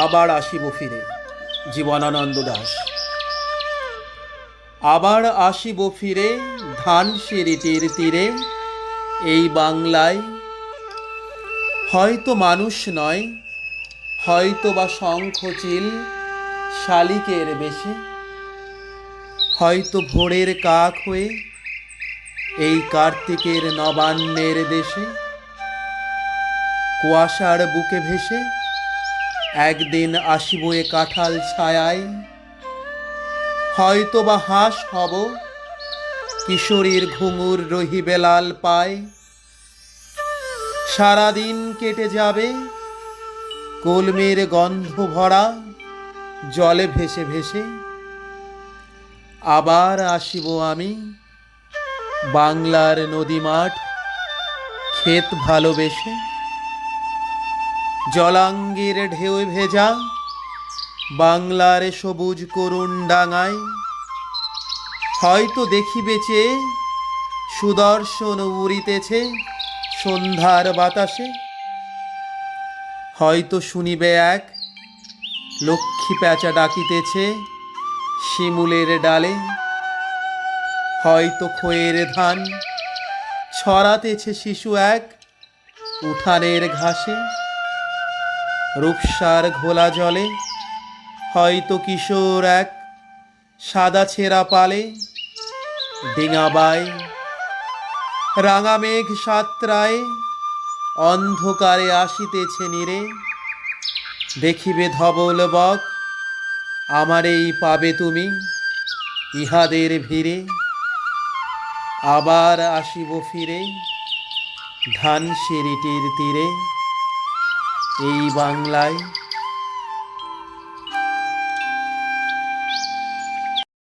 আবার আসিব ফিরে। জীবনানন্দ দাশ। আবার আসিব ফিরে ধানসিঁড়িটির তীরে, এই বাংলায়। হয়তো মানুষ নয়, হয়তো বা শঙ্খচিল শালিকের বেশে, হয়তো ভোরের কাক হয়ে এই কার্তিকের নবান্নের দেশে, কুয়াশার বুকে ভেসে একদিন আসিব এ কাঁঠাল ছায়ায়। হয়তো বা হাঁস হব, কিশোরীর ঘুঙুর রহিবে লাল পায়। সারাদিন কেটে যাবে কলমের গন্ধ ভরা জলে ভেসে ভেসে। আবার আসিব আমি বাংলার নদী মাঠ ক্ষেত ভালোবেসে। জলাঙ্গির ঢেউ ভেজা বাংলার সবুজ করুণ ডাঙায়। হয়তো দেখিবে চেয়ে সুদর্শন উড়িতেছে সন্ধ্যার বাতাসে। হয়তো শুনিবে এক লক্ষ্মী প্যাঁচা ডাকিতেছে শিমুলের ডালে। হয়তো খয়ের ধান ছড়াতেছে শিশু এক উঠানের ঘাসে। রূপসার ঘোলা জলে হয়তো কিশোর এক সাদা ছেঁড়া পালে ডিঙাবায়। রাঙা মেঘ সাতরায় অন্ধকারে আসিতেছে নীরে। দেখিবে ধবল বক আমারেই পাবে তুমি ইহাদের ভিড়ে। আবার আসিব ফিরে ধানসিঁড়িটির তীরে, এই বাংলায়।